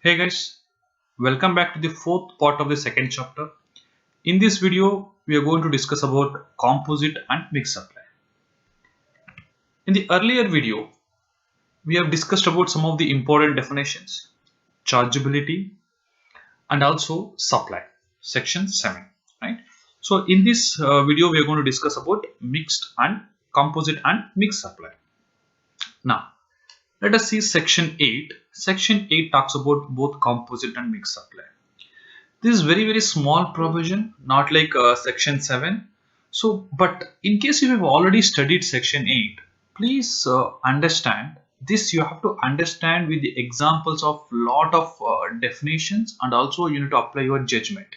Hey guys, welcome back to the fourth part of the second chapter. In this video, we are going to discuss about composite and mixed supply. In the earlier video, we have discussed about some of the important definitions, chargeability, and also supply, section 7, right? So in this video, we are going to discuss about mixed and composite and mixed supply. Now, let us see section 8. Section 8 talks about both composite and mixed supply. This is very small provision, not like section 7. So, but in case you have already studied section 8, please understand this. You have to understand with the examples of lot of definitions, and also you need to apply your judgment.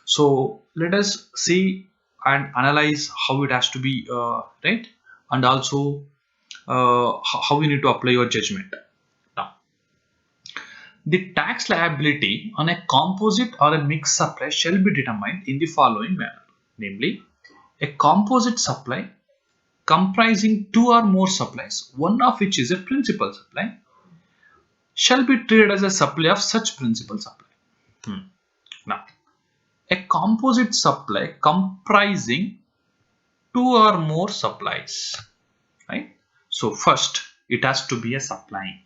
So let us see and analyze how it has to be right, and also how you need to apply your judgment. Now, the tax liability on a composite or a mixed supply shall be determined in the following manner. Namely, a composite supply comprising two or more supplies, one of which is a principal supply, shall be treated as a supply of such principal supply. Now, a composite supply comprising two or more supplies, right? So first, it has to be a supply.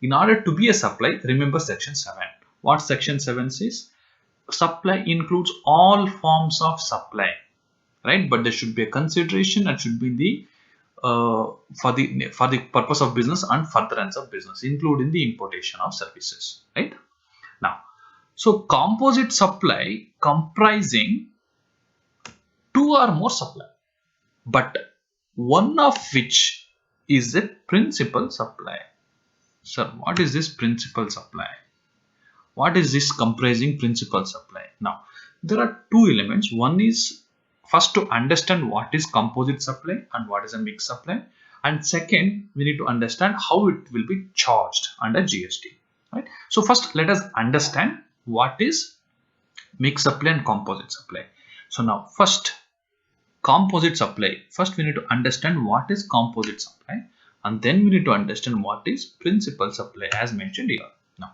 In order to be a supply, remember section 7. What section 7 says? Supply includes all forms of supply, right? But there should be a consideration and should be the for the purpose of business and furtherance of business, including the importation of services, right? Now, so composite supply comprising two or more supply, but one of which is a principal supply. Sir, what is this principal supply? What is this comprising principal supply? Now, there are two elements. One is first to understand what is composite supply and what is a mixed supply. And second, we need to understand how it will be charged under GST. Right? So first, let us understand what is mixed supply and composite supply. So now, first, composite supply. First, we need to understand what is composite supply, and then we need to understand what is principal supply as mentioned here. Now,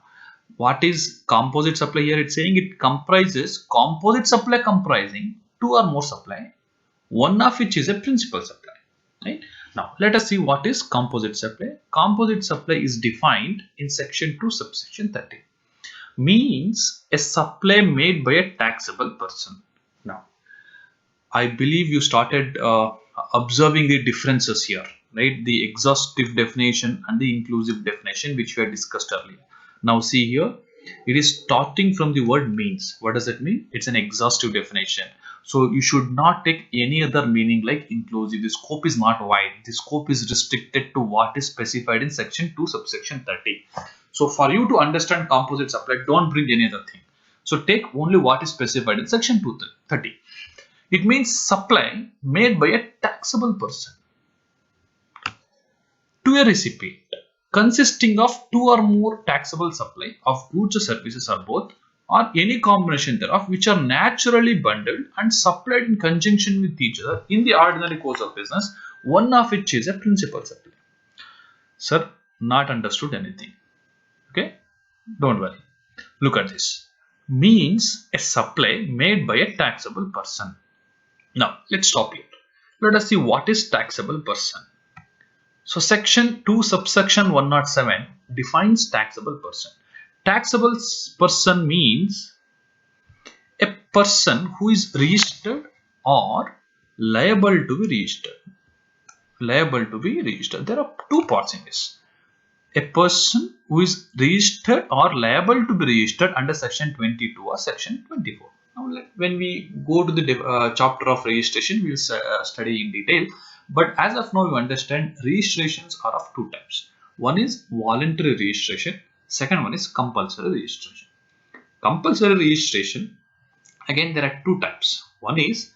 what is composite supply here? It's saying it comprises composite supply comprising two or more supply, one of which is a principal supply, right? Now, let us see what is composite supply. Composite supply is defined in section 2 subsection 30. Means a supply made by a taxable person. Now, I believe you started observing the differences here, right? The exhaustive definition and the inclusive definition, which we had discussed earlier. Now see here, it is starting from the word means. What does it mean? It's an exhaustive definition. So you should not take any other meaning like inclusive. The scope is not wide. The scope is restricted to what is specified in section 2 subsection 30. So for you to understand composite supply, don't bring any other thing. So take only what is specified in section 230. It means supply made by a taxable person to a recipient, consisting of two or more taxable supply of goods or services or both, or any combination thereof, which are naturally bundled and supplied in conjunction with each other in the ordinary course of business, one of which is a principal supply. Sir, not understood anything. Okay, don't worry. Look at this. Means a supply made by a taxable person. Now, let's stop here. Let us see what is taxable person. So, section 2 subsection 107 defines taxable person. Taxable person means a person who is registered or liable to be registered. Liable to be registered. There are two parts in this. A person who is registered or liable to be registered under section 22 or section 24. Now, when we go to the chapter of registration, we will study in detail. But as of now, you understand registrations are of two types. One is voluntary registration. Second one is compulsory registration. Compulsory registration, again, there are two types. One is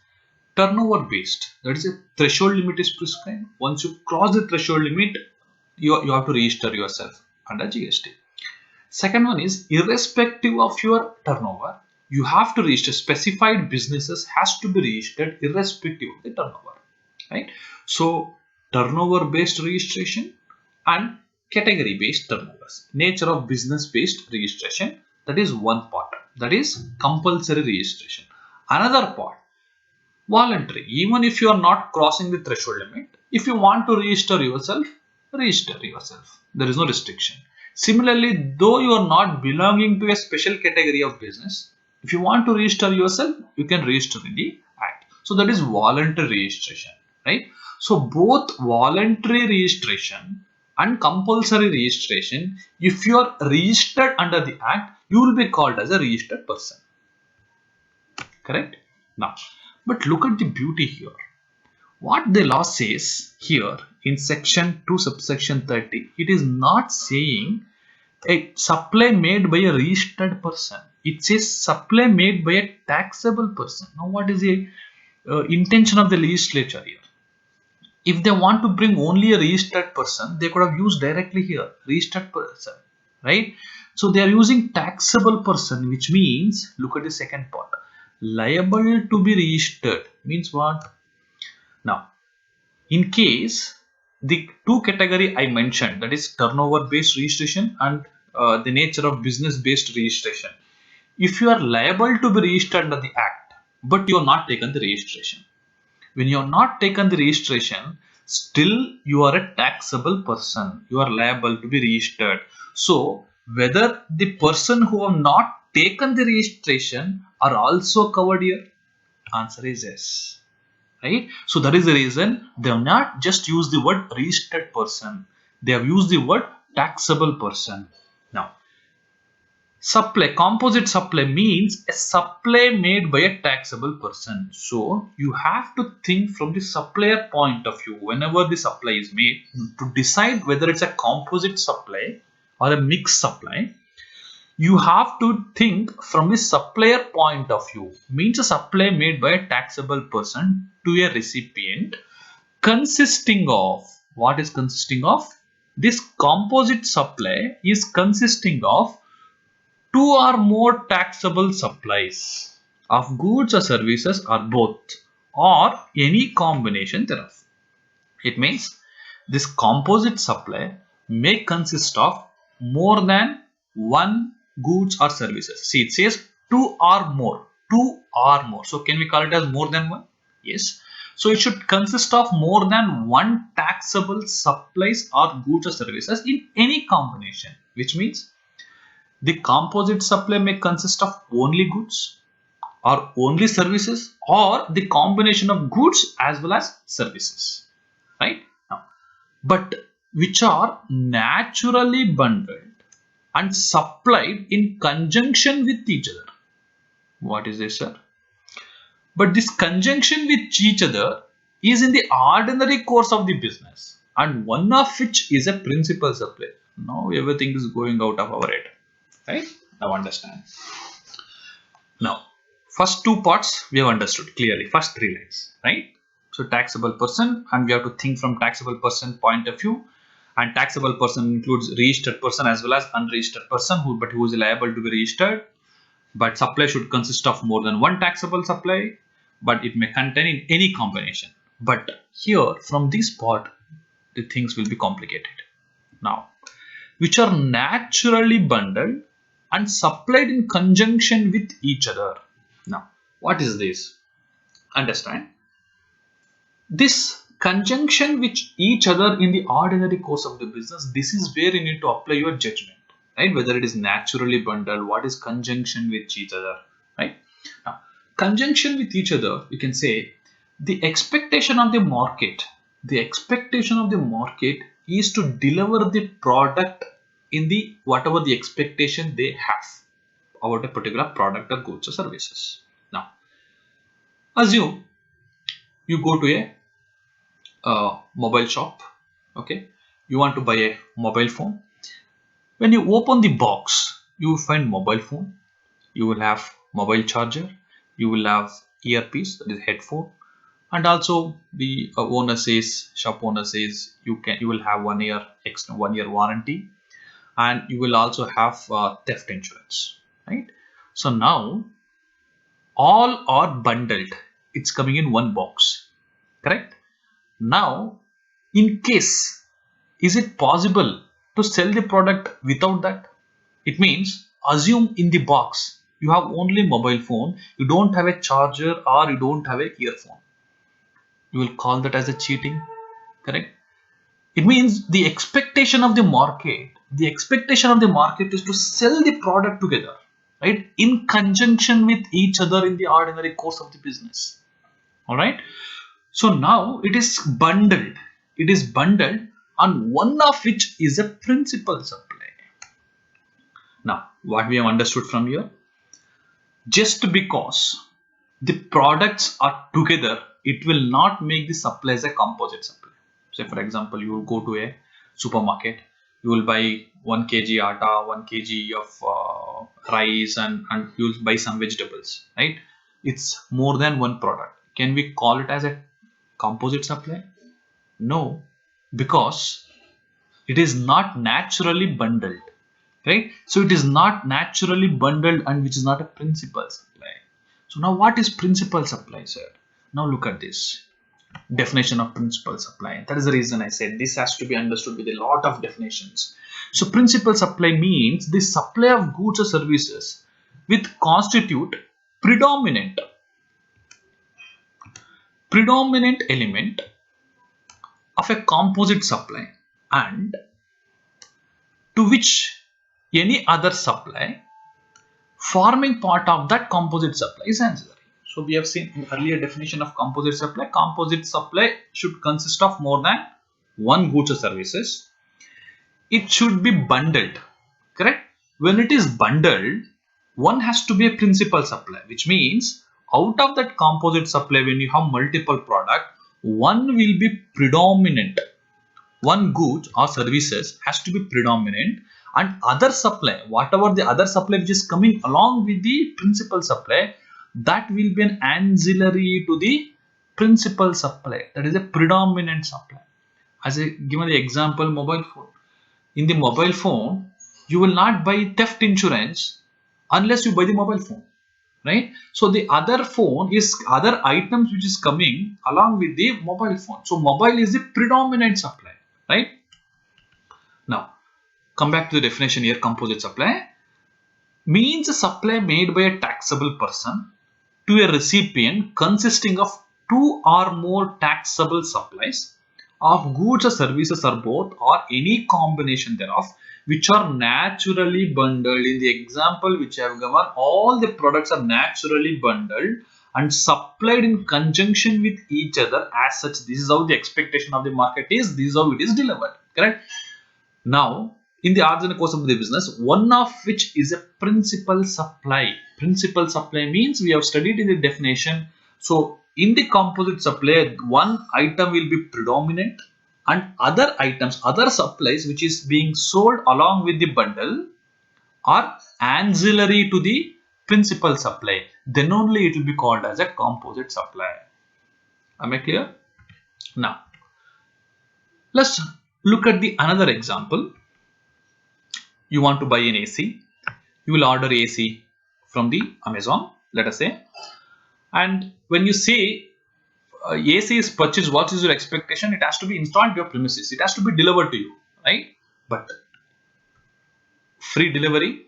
turnover based. That is, a threshold limit is prescribed. Once you cross the threshold limit, you have to register yourself under GST. Second one is irrespective of your turnover, you have to register. Specified businesses has to be registered irrespective of the turnover, right? So turnover based registration and category based turnovers. Nature of business based registration That is one part. That is compulsory registration. Another part, voluntary. Even if you are not crossing the threshold limit, if you want to register yourself, register yourself. There is no restriction. Similarly, though you are not belonging to a special category of business, if you want to register yourself, you can register in the act. So that is voluntary registration, right? So both voluntary registration and compulsory registration, if you are registered under the act, you will be called as a registered person. Correct? Now, but look at the beauty here. What the law says here in section 2 subsection 30, it is not saying a supply made by a registered person. It says supply made by a taxable person. Now what is the intention of the legislature here? If they want to bring only a registered person, they could have used directly here, registered person, right? So they are using taxable person, which means, look at the second part, liable to be registered means what? Now, in case the two category I mentioned, that is turnover based registration and the nature of business based registration. If you are liable to be registered under the act, but you are not taken the registration. When you are not taken the registration, still you are a taxable person. You are liable to be registered. So whether the person who have not taken the registration are also covered here? Answer is yes. Right? So that is the reason they have not just used the word registered person. They have used the word taxable person. Now, supply, composite supply means a supply made by a taxable person. So you have to think from the supplier point of view whenever the supply is made to decide whether it's a composite supply or a mixed supply. You have to think from the supplier point of view, means a supply made by a taxable person to a recipient consisting of, what is consisting of? This composite supply is consisting of two or more taxable supplies of goods or services or both or any combination thereof. It means this composite supply may consist of more than one goods or services. See, it says two or more. Two or more. So can we call it as more than one? Yes. So it should consist of more than one taxable supplies or goods or services in any combination, which means the composite supply may consist of only goods or only services or the combination of goods as well as services, right? Now, but which are naturally bundled and supplied in conjunction with each other. What is this, sir? But this conjunction with each other is in the ordinary course of the business, and one of which is a principal supply. Now everything is going out of our head, right? Now understand. Now, first two parts we have understood clearly, first three lines, right? So taxable person, and we have to think from taxable person point of view, and taxable person includes registered person as well as unregistered person who is liable to be registered. But supply should consist of more than one taxable supply, but it may contain in any combination. But here from this part the things will be complicated. Now, which are naturally bundled and supplied in conjunction with each other. Now, what is this? Understand, this conjunction with each other in the ordinary course of the business, this is where you need to apply your judgment, right? Whether it is naturally bundled, what is conjunction with each other, right? Now, conjunction with each other, you can say the expectation of the market is to deliver the product in the whatever the expectation they have about a particular product or goods or services. Now, assume you go to a mobile shop, okay? You want to buy a mobile phone. When you open the box, you will find mobile phone. You will have mobile charger. You will have earpiece, that is headphone, and also the shop owner says you will have 1 year extra 1 year warranty, and you will also have theft insurance, right? So now all are bundled. It's coming in one box, correct? Now, in case, is it possible to sell the product without that? It means assume in the box you have only mobile phone, you don't have a charger or you don't have a earphone. You will call that as a cheating, correct? It means the expectation of the market, is to sell the product together, right? In conjunction with each other in the ordinary course of the business. All right. So now it is bundled. It is bundled, and one of which is a principal supply. Now, what we have understood from here, just because the products are together, it will not make the supply as a composite supply. Say for example, you will go to a supermarket, you will buy 1 kg atta, 1 kg of rice, and you will buy some vegetables, right? It's more than one product. Can we call it as a composite supply? No, because it is not naturally bundled, right? So it is not naturally bundled, and which is not a principal supply. So now what is principal supply, sir? Now look at this definition of principal supply. That is the reason I said this has to be understood with a lot of definitions. So principal supply means the supply of goods or services which constitute predominant element of a composite supply, and to which any other supply forming part of that composite supply is ancillary. So we have seen in earlier definition of composite supply. Composite supply should consist of more than one goods or services. It should be bundled, correct? When it is bundled, one has to be a principal supply, which means out of that composite supply, when you have multiple product, one will be predominant. One good or services has to be predominant, and other supply, whatever the other supply which is coming along with the principal supply, that will be an ancillary to the principal supply. That is a predominant supply. As I given the example, mobile phone. In the mobile phone, you will not buy theft insurance unless you buy the mobile phone, right? So the other phone is other items which is coming along with the mobile phone. So mobile is the predominant supply, right? Now come back to the definition here. Composite supply means a supply made by a taxable person to a recipient consisting of two or more taxable supplies of goods or services, or both, or any combination thereof, which are naturally bundled. In the example which I have given, all the products are naturally bundled and supplied in conjunction with each other. As such, this is how the expectation of the market is. This is how it is delivered, correct? Now, in the ordinary course of the business, one of which is a principal supply. Principal supply means we have studied in the definition. So in the composite supply, one item will be predominant, and other items, other supplies which is being sold along with the bundle are ancillary to the principal supply. Then only it will be called as a composite supply. Am I clear? Now let's look at the another example. You want to buy an AC. You will order AC from the Amazon, let us say, and when you say AC is purchased, what is your expectation? It has to be installed to your premises. It has to be delivered to you, right? But free delivery,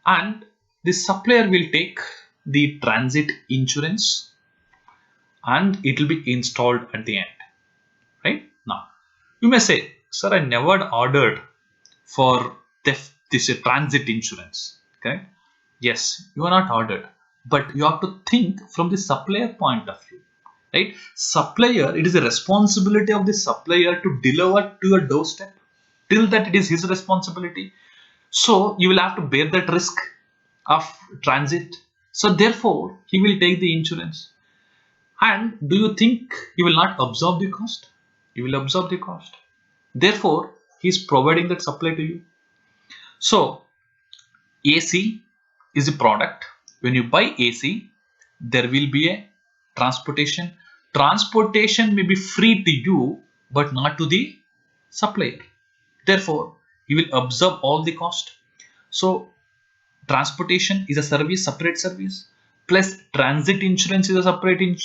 and the supplier will take the transit insurance, and it will be installed at the end, right? Now you may say, sir, I never ordered for this transit insurance, correct? Yes, you are not ordered, but you have to think from the supplier point of view, right? Supplier, it is a responsibility of the supplier to deliver to your doorstep. Till that, it is his responsibility. So you will have to bear that risk of transit. So therefore, he will take the insurance. And do you think he will not absorb the cost? He will absorb the cost. Therefore, he is providing that supply to you. So AC is a product. When you buy AC, there will be a transportation. Transportation may be free to you, but not to the supplier. Therefore, he will absorb all the cost. So transportation is a service, separate service, plus transit insurance is a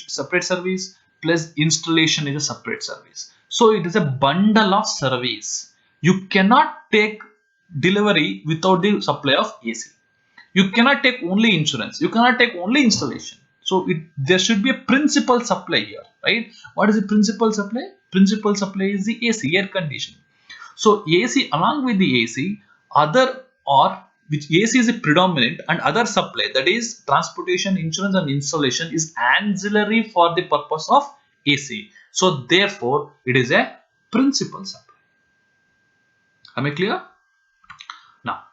separate service, plus installation is a separate service. So it is a bundle of service. You cannot take delivery without the supply of AC. You cannot take only insurance. You cannot take only installation. So there should be a principal supply here, right? What is the principal supply? Principal supply is the AC, air conditioning. So AC along with the AC, other or which AC is a predominant and other supply, that is transportation, insurance and installation, is ancillary for the purpose of AC. So therefore it is a principal supply. Am I clear? Now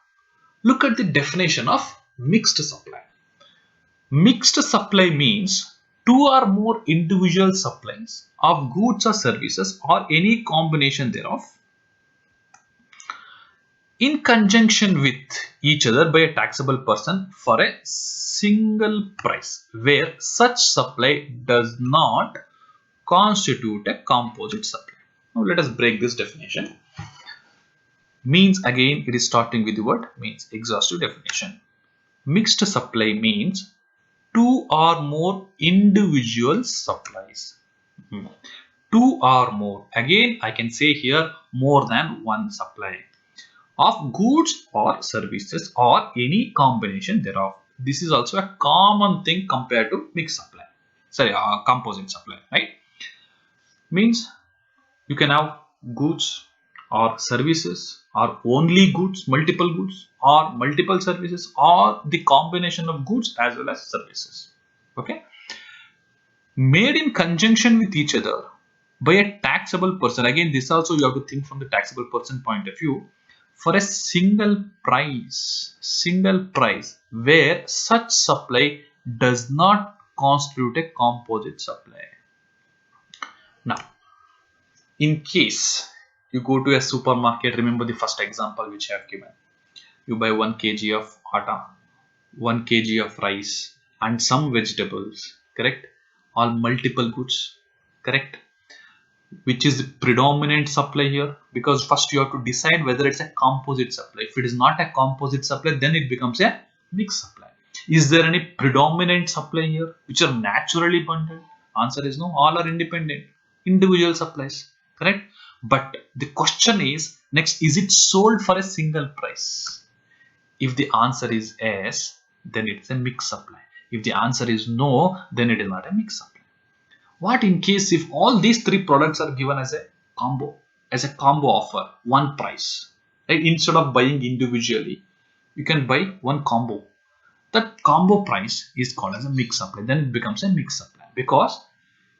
look at the definition of mixed supply. Mixed supply means two or more individual supplies of goods or services or any combination thereof in conjunction with each other by a taxable person for a single price, where such supply does not constitute a composite supply. Now let us break this definition. Means, again it is starting with the word means, exhaustive definition. Mixed supply means two or more individual supplies. Two or more, again I can say here more than one supply, of goods or services or any combination thereof. This is also a common thing compared to mixed supply. Sorry, composite supply, right? Means you can have goods or services or only goods, multiple goods or multiple services or the combination of goods as well as services. Okay. Made in conjunction with each other by a taxable person. Again, this also you have to think from the taxable person point of view. For a single price where such supply does not constitute a composite supply. Now, in case you go to a supermarket, remember the first example which I have given. You buy 1 kg of atta, 1 kg of rice and some vegetables, correct? All multiple goods, correct? Which is the predominant supply here, because first you have to decide whether it's a composite supply. If it is not a composite supply, then it becomes a mixed supply. Is there any predominant supply here which are naturally bundled? Answer is no, all are independent, individual supplies, correct? But the question is next, is it sold for a single price? If the answer is yes, then it is a mixed supply. If the answer is no, then it is not a mixed supply. What in case if all these three products are given as a combo offer, one price, right? Instead of buying individually, you can buy one combo. That combo price is called as a mixed supply. Then it becomes a mixed supply, because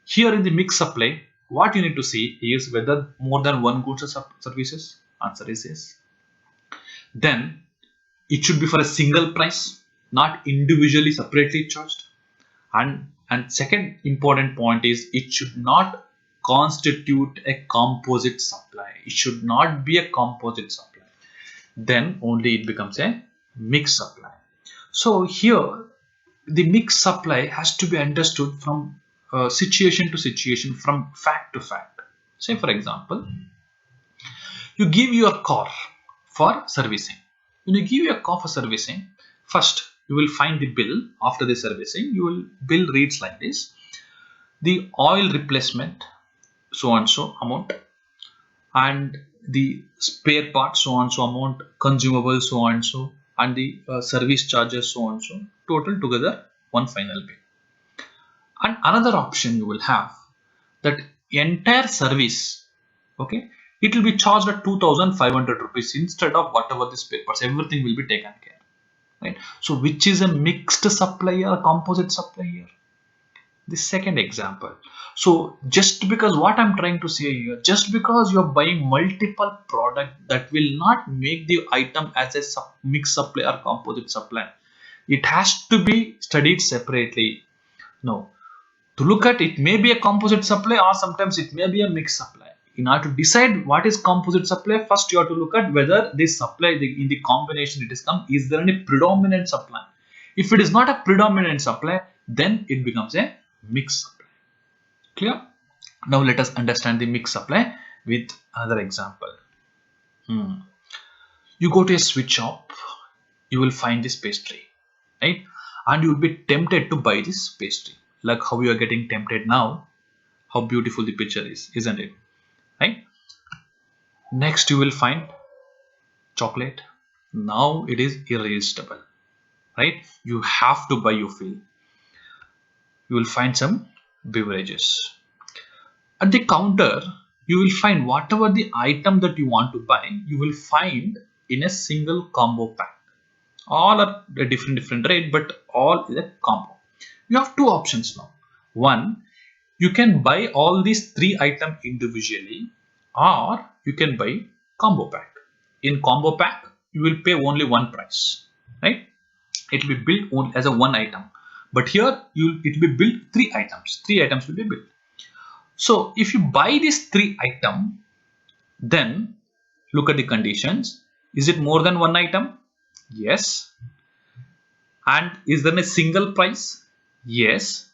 here in the mixed supply, what you need to see is whether more than one goods or services. Answer is yes. Then it should be for a single price, not individually separately charged. And second important point is it should not constitute a composite supply. It should not be a composite supply. Then only it becomes a mixed supply. So here the mixed supply has to be understood from situation to situation, from fact to fact. Say for example, you give your car for servicing. When you give your car for servicing, first you will find the bill. After the servicing, bill reads like this: the oil replacement so and so amount, and the spare part so and so amount, consumables so and so, and the service charges so and so, total together one final bill. And another option you will have, that entire service, okay, it will be charged at 2,500 rupees instead of whatever the spare parts, everything will be taken care. Right? So which is a mixed supply or a composite supply here? The second example. So just because, what I'm trying to say here, just because you're buying multiple product, that will not make the item as a mixed supply or composite supply. It has to be studied separately. No, to look at it may be a composite supply or sometimes it may be a mixed supply. In order to decide what is composite supply, first you have to look at whether this supply in the combination it is come, is there any predominant supply? If it is not a predominant supply, then it becomes a mixed supply. Clear? Now let us understand the mixed supply with another example. You go to a sweet shop, you will find this pastry, right? And you will be tempted to buy this pastry, like how you are getting tempted now. How beautiful the picture is, isn't it? Right? Next you will find chocolate. Now it is irresistible. right? You have to buy, you feel. You will find some beverages. At the counter, you will find whatever the item that you want to buy, you will find in a single combo pack. All are a different rate, but all is a combo. You have two options now. One, you can buy all these three items individually, or you can buy combo pack. In combo pack, you will pay only one price, right? It will be built only as a one item, but here it will be built three items. Three items will be built. So if you buy these three items, then look at the conditions. Is it more than one item? Yes. And is there a single price? Yes.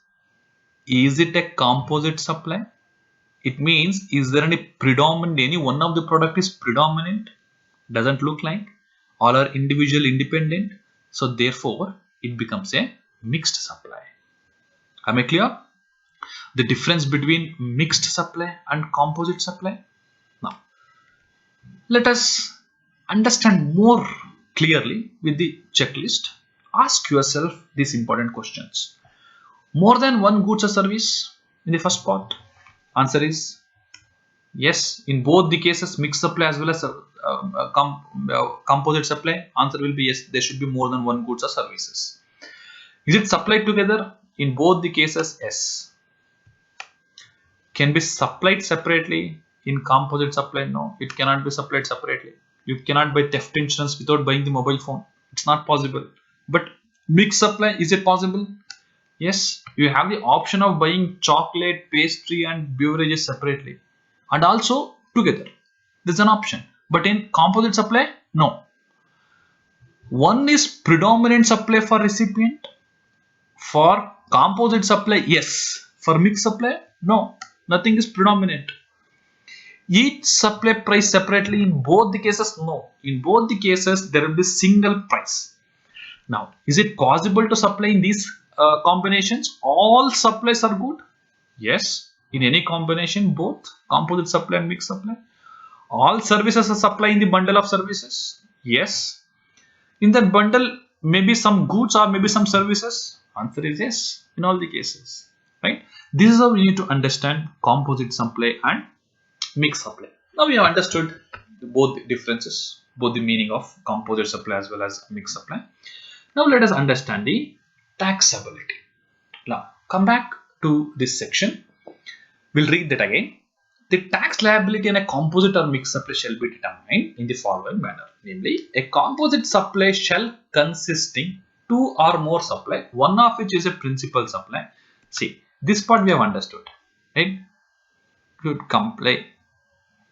Is it a composite supply? It means, is there any one of the product is predominant? Doesn't look like. All are individual independent. So therefore it becomes a mixed supply. Am I clear? The difference between mixed supply and composite supply. Now let us understand more clearly with the checklist. Ask yourself these important questions. More than one goods or service in the first part? Answer is yes. In both the cases, mixed supply as well as composite supply, answer will be yes. There should be more than one goods or services. Is it supplied together? In both the cases, yes. Can be supplied separately? In composite supply, no, it cannot be supplied separately. You cannot buy theft insurance without buying the mobile phone. It's not possible. But mixed supply, is it possible? Yes, you have the option of buying chocolate, pastry and beverages separately and also together. There's an option. But in composite supply, no. One is predominant supply for recipient. For composite supply, yes. For mixed supply, no. Nothing is predominant. Each supply price separately in both the cases, no. In both the cases, there will be single price. Now, is it possible to supply in these combinations? All supplies are good? Yes. In any combination, both composite supply and mixed supply. All services are supplied in the bundle of services? Yes. In that bundle, maybe some goods or maybe some services? Answer is yes in all the cases, right? This is how we need to understand composite supply and mixed supply. Now we have understood both the differences, both the meaning of composite supply as well as mixed supply. Now let us understand the taxability. Now come back to this section. We'll read that again. The tax liability in a composite or mixed supply shall be determined in the following manner. Namely, a composite supply shall consisting two or more supply, one of which is a principal supply. See, this part we have understood, right? You would comply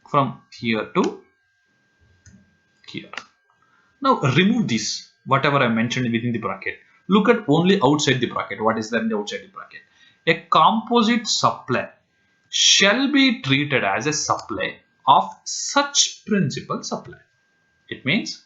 from here to here. Now remove this, whatever I mentioned within the bracket. Look at only outside the bracket. What is there in the outside the bracket? A composite supply shall be treated as a supply of such principal supply. It means,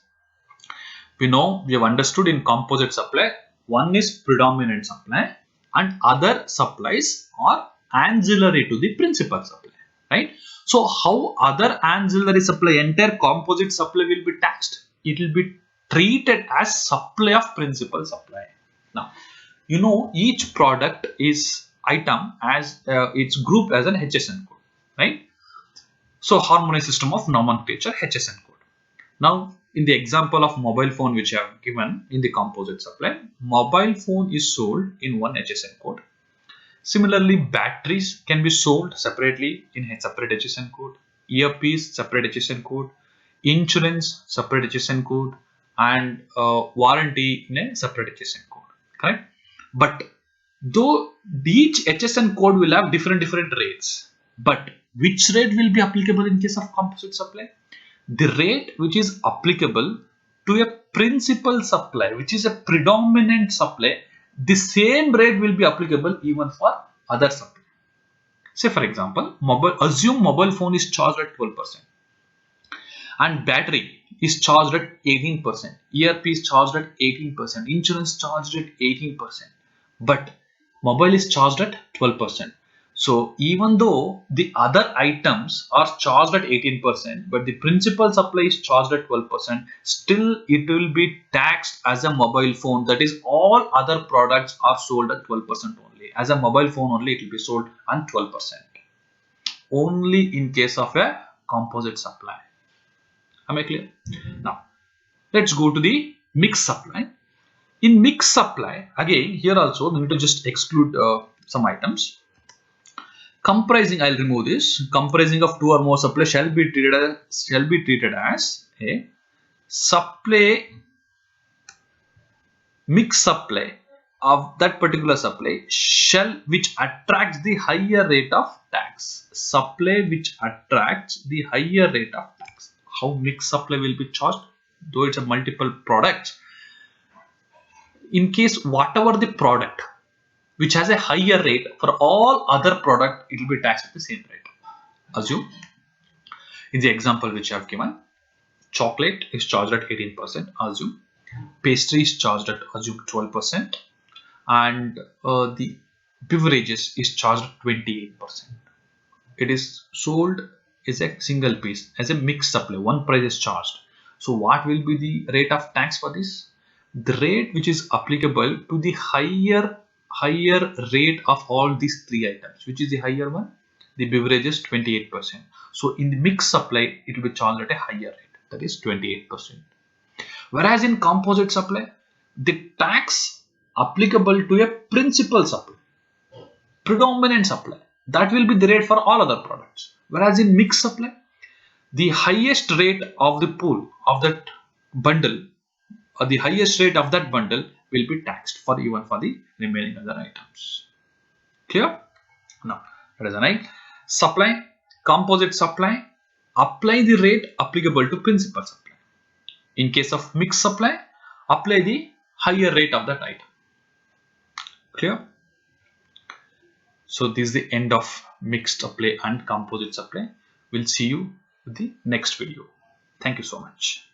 we have understood in composite supply, one is predominant supply and other supplies are ancillary to the principal supply, right? So how other ancillary supply, entire composite supply will be taxed? It will be treated as supply of principal supply. Now, each product is item as it's grouped as an HSN code, right? So harmonized system of nomenclature, HSN code. Now in the example of mobile phone which I have given in the composite supply, mobile phone is sold in one HSN code. Similarly, batteries can be sold separately in a separate HSN code, earpiece separate HSN code, insurance separate HSN code, and warranty in a separate HSN code, correct? But though each HSN code will have different rates, but which rate will be applicable in case of composite supply? The rate which is applicable to a principal supply, which is a predominant supply, the same rate will be applicable even for other supply. Say for example, assume mobile phone is charged at 12% and battery is charged at 18%, earpiece charged at 18%, insurance charged at 18%, but mobile is charged at 12%. So even though the other items are charged at 18%, but the principal supply is charged at 12%, still it will be taxed as a mobile phone. That is, all other products are sold at 12% only. As a mobile phone only, it will be sold at 12%. Only in case of a composite supply. Am I clear? Now, let's go to the mixed supply. In mixed supply, again, here also we need to just exclude some items. Comprising, I'll remove this. Comprising of two or more supply shall be treated as a supply, mixed supply of that particular supply which attracts the higher rate of tax. Supply which attracts the higher rate of tax. How mixed supply will be charged? Though it's a multiple product. In case whatever the product which has a higher rate, for all other product it will be taxed at the same rate. Assume in the example which I have given, chocolate is charged at 18%. Assume pastry is charged at 12%, and the beverages is charged at 28%. It is sold as a single piece, as a mixed supply. One price is charged. So what will be the rate of tax for this? The rate which is applicable to the higher rate of all these three items. Which is the higher one? The beverages 28%. So in the mixed supply, it will be charged at a higher rate, that is 28%. Whereas in composite supply, the tax applicable to a principal supply, predominant supply, that will be the rate for all other products. Whereas in mixed supply, the highest rate of the pool of that bundle, or the highest rate of that bundle, will be taxed for even for the remaining other items. Clear? Now, that is an supply, composite supply, apply the rate applicable to principal supply. In case of mixed supply, apply the higher rate of that item. Clear? So this is the end of mixed supply and composite supply. We'll see you in the next video. Thank you so much.